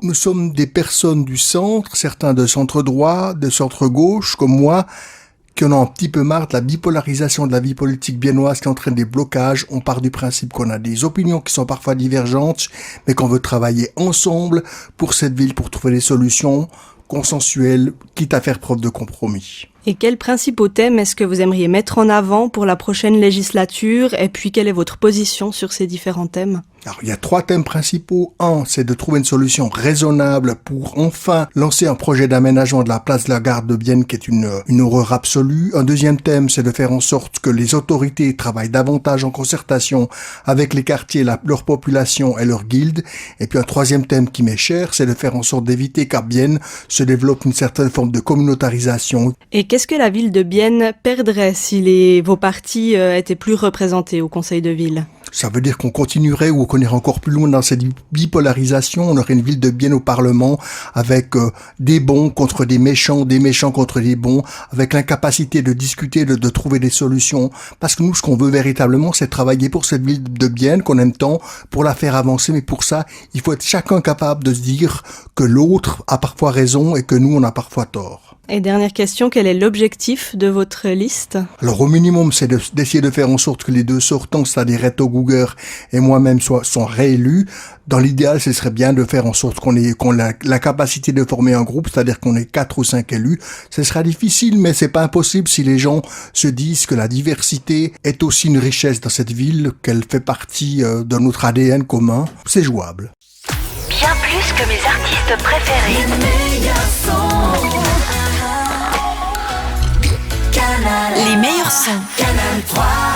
Nous sommes des personnes du centre, certains de centre droit, de centre gauche, comme moi, qui en ont un petit peu marre de la bipolarisation de la vie politique biennoise qui entraîne des blocages. On part du principe qu'on a des opinions qui sont parfois divergentes, mais qu'on veut travailler ensemble pour cette ville, pour trouver des solutions consensuelles, quitte à faire preuve de compromis. Et quels principaux thèmes est-ce que vous aimeriez mettre en avant pour la prochaine législature? Et puis, quelle est votre position sur ces différents thèmes? Alors, il y a 3 thèmes principaux. Un, c'est de trouver une solution raisonnable pour enfin lancer un projet d'aménagement de la place de la gare de Bienne qui est une horreur absolue. Un deuxième thème, c'est de faire en sorte que les autorités travaillent davantage en concertation avec les quartiers, leur population et leurs guildes. Et puis un troisième thème qui m'est cher, c'est de faire en sorte d'éviter qu'à Bienne se développe une certaine forme de communautarisation. Et qu'est-ce que la ville de Bienne perdrait si vos partis étaient plus représentés au conseil de ville? Ça veut dire qu'on continuerait ou qu'on irait encore plus loin dans cette bipolarisation. On aurait une ville de Bienne au Parlement avec des bons contre des méchants contre des bons, avec l'incapacité de discuter, de trouver des solutions. Parce que nous, ce qu'on veut véritablement, c'est travailler pour cette ville de Bienne qu'on aime tant, pour la faire avancer. Mais pour ça, il faut être chacun capable de se dire que l'autre a parfois raison et que nous, on a parfois tort. Et dernière question, quel est l'objectif de votre liste? Alors au minimum, c'est d'essayer de faire en sorte que les deux sortants, c'est-à-dire Reto Guger et moi-même, sont réélus. Dans l'idéal, ce serait bien de faire en sorte qu'on ait la capacité de former un groupe, c'est-à-dire qu'on ait 4 ou 5 élus. Ce sera difficile, mais c'est pas impossible si les gens se disent que la diversité est aussi une richesse dans cette ville, qu'elle fait partie de notre ADN commun. C'est jouable. Bien plus que mes artistes préférés. Les meilleurs sons. Canal 3.